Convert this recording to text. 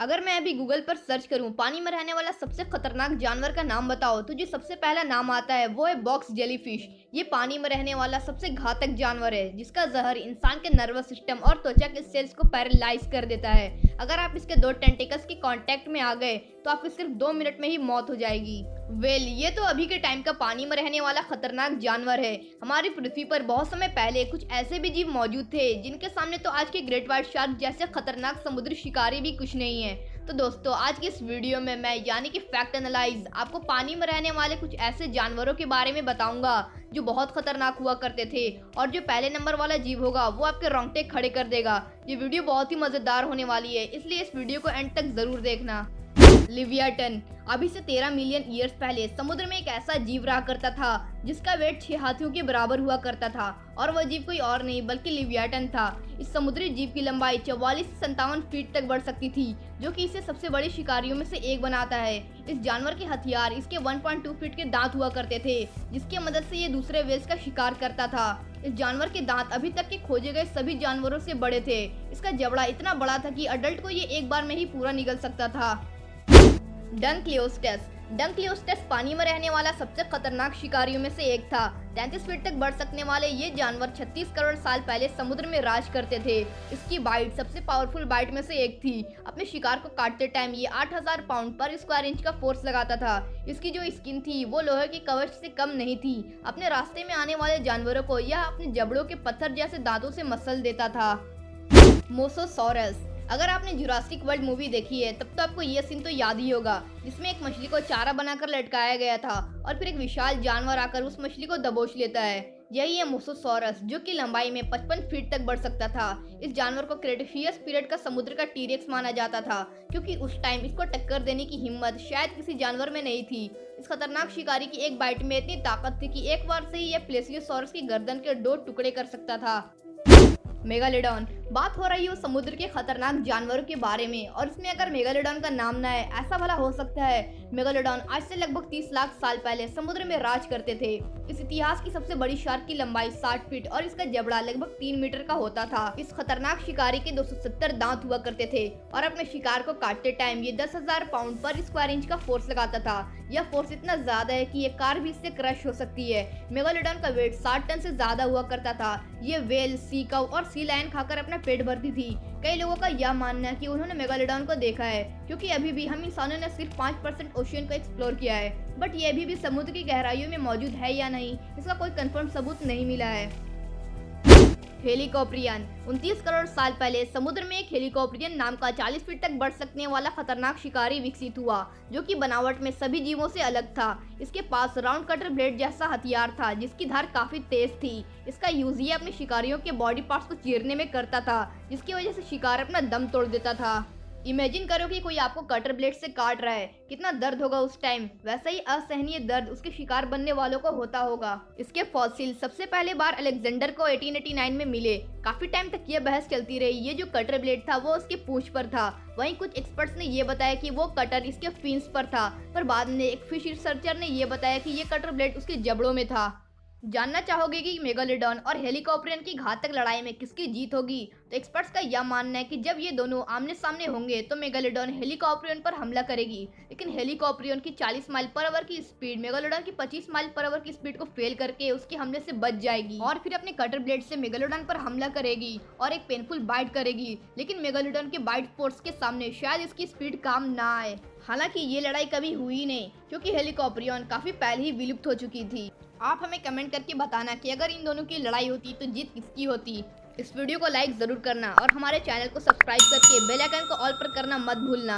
अगर मैं अभी गूगल पर सर्च करूं पानी में रहने वाला सबसे खतरनाक जानवर का नाम बताओ तो जो सबसे पहला नाम आता है वो है बॉक्स जेलीफिश। ये पानी में रहने वाला सबसे घातक जानवर है जिसका जहर इंसान के नर्वस सिस्टम और त्वचा के सेल्स को पैरालाइज कर देता है। अगर आप इसके दो टेंटिकल्स के कांटेक्ट में आ गए तो आपकी सिर्फ 2 मिनट में ही मौत हो जाएगी। ये तो अभी के टाइम का पानी में रहने वाला खतरनाक जानवर है। हमारी पृथ्वी पर बहुत समय पहले कुछ ऐसे भी जीव मौजूद थे जिनके सामने तो आज के ग्रेट व्हाइट शार्क जैसे खतरनाक समुद्री शिकारी भी कुछ नहीं है। तो दोस्तों आज की इस वीडियो में मैं यानी कि फैक्ट एनालाइज आपको पानी में रहने वाले कुछ ऐसे जानवरों के बारे में बताऊंगा जो बहुत खतरनाक हुआ करते थे और जो पहले नंबर वाला जीव होगा वो आपके रोंगटे खड़े कर देगा। ये वीडियो बहुत ही मजेदार होने वाली है, इसलिए इस वीडियो को एंड तक जरूर देखना। लिवियाटन अभी से 13 मिलियन ईयर्स पहले समुद्र में एक ऐसा जीव रहा करता था जिसका वेट 6 हाथियों के बराबर हुआ करता था और वह जीव कोई और नहीं बल्कि लिवियाटन था। इस समुद्री जीव की लंबाई 44 से 57 फीट तक बढ़ सकती थी जो कि इसे सबसे बड़े शिकारियों में से एक बनाता है। इस जानवर के हथियार इसके 1.2 फीट के दांत हुआ करते थे जिसकी मदद से ये दूसरे वेल्स का शिकार करता था। इस जानवर के दांत अभी तक के खोजे गए सभी जानवरों से बड़े थे। इसका जबड़ा इतना बड़ा था कि अडल्ट को ये एक बार में ही पूरा निगल सकता था। डंकलियोस्टेस पानी में रहने वाला सबसे खतरनाक शिकारियों में से एक था। 33 फीट तक बढ़ सकने वाले ये जानवर 36 करोड़ साल पहले समुद्र में राज करते थे। इसकी बाइट सबसे पावरफुल बाइट में से एक थी। अपने शिकार को काटते टाइम ये 8000 पाउंड पर स्क्वायर इंच का फोर्स लगाता था। इसकी जो स्किन थी वो लोहे के कवच से कम नहीं थी। अपने रास्ते में आने वाले जानवरों को यह अपने जबड़ों के पत्थर जैसे दांतों से मसल देता था। मोसोसॉरस अगर आपने जुरासिक वर्ल्ड मूवी देखी है तब तो आपको यह सीन तो याद ही होगा जिसमें एक मछली को चारा बनाकर लटकाया गया था और फिर एक विशाल जानवर आकर उस मछली को दबोच लेता है। यही है मोसोसॉरस जो कि लंबाई में 55 फीट तक बढ़ सकता था। इस जानवर को क्रेटेशियस पीरियड का समुद्र का टीरेक्स माना जाता था क्योंकि उस टाइम इसको टक्कर देने की हिम्मत शायद किसी जानवर में नहीं थी। इस खतरनाक शिकारी की एक बाइट में इतनी ताकत थी कि एक बार से ही यह प्लेसियोसॉरस की गर्दन के 2 टुकड़े कर सकता था। मेगालोडॉन बात हो रही हो समुद्र के खतरनाक जानवरों के बारे में और इसमें अगर मेगालोडॉन का नाम ना है ऐसा भला हो सकता है। मेगालोडॉन आज से लगभग 30 लाख साल पहले समुद्र में राज करते थे। इस इतिहास की सबसे बड़ी शार्क की लंबाई 60 फीट और इसका जबड़ा लगभग 3 मीटर का होता था। इस खतरनाक शिकारी के 270 दांत हुआ करते थे और अपने शिकार को काटते टाइम ये 10,000 पाउंड पर स्क्वायर इंच का फोर्स लगाता था। यह फोर्स इतना ज्यादा है कि ये कार भी इससे क्रश हो सकती है। मेगालोडॉन का वेट 60 टन से ज्यादा हुआ करता था। ये वेल, सी काऊ और सी लायन खाकर अपना पेट भरती थी। कई लोगों का यह मानना है कि उन्होंने मेगालोडॉन को देखा है क्योंकि अभी भी हम इंसानों ने सिर्फ 5% ओशियन को एक्सप्लोर किया है, बट ये अभी भी समुद्र की गहराइयों में मौजूद है या नहीं इसका कोई कंफर्म सबूत नहीं मिला है। हेलिकॉप्टरियन 29 करोड़ साल पहले समुद्र में एक हेलिकॉप्टरियन नाम का 40 फीट तक बढ़ सकने वाला खतरनाक शिकारी विकसित हुआ जो कि बनावट में सभी जीवों से अलग था। इसके पास राउंड कटर ब्लेड जैसा हथियार था जिसकी धार काफी तेज थी। इसका यूज ये अपने शिकारियों के बॉडी पार्ट्स को चीरने में करता था जिसकी वजह से शिकार अपना दम तोड़ देता था। इमेजिन करो कि कोई आपको कटर ब्लेड से काट रहा है, कितना दर्द होगा उस टाइम। वैसा ही असहनीय दर्द उसके शिकार बनने वालों को होता होगा। इसके फॉसिल सबसे पहले बार अलेक्जेंडर को 1889 में मिले। काफी टाइम तक ये बहस चलती रही ये जो कटर ब्लेड था वो उसकी पूंछ पर था। वहीं कुछ एक्सपर्ट्स ने ये बताया कि वो कटर इसके फिन्स पर था, पर बाद में एक फिश रिसर्चर ने ये बताया कि ये कटर ब्लेड उसके जबड़ों में था। जानना चाहोगे कि मेगालोडॉन और हेलिकॉप्टरियन की घातक लड़ाई में किसकी जीत होगी? तो एक्सपर्ट्स का यह मानना है कि जब ये दोनों आमने सामने होंगे तो मेगालोडॉन हेलिकॉप्टरियन पर हमला करेगी, लेकिन हेलिकॉप्टरियन की 40 माइल पर आवर की स्पीड मेगालोडॉन की 25 माइल पर आवर की स्पीड को फेल करके उसके हमले से बच जाएगी और फिर अपने कटर ब्लेड से मेगालोडॉन पर हमला करेगी और एक पेनफुल बाइट करेगी। लेकिन मेगालोडॉन के बाइट फोर्स के सामने शायद इसकी स्पीड काम ना आए। हालांकि ये लड़ाई कभी हुई नहीं क्योंकि हेलिकॉप्टरियन काफी पहले ही विलुप्त हो चुकी थी। आप हमें कमेंट करके बताना कि अगर इन दोनों की लड़ाई होती तो जीत किसकी होती। इस वीडियो को लाइक जरूर करना और हमारे चैनल को सब्सक्राइब करके बेल आइकन को ऑल पर करना मत भूलना।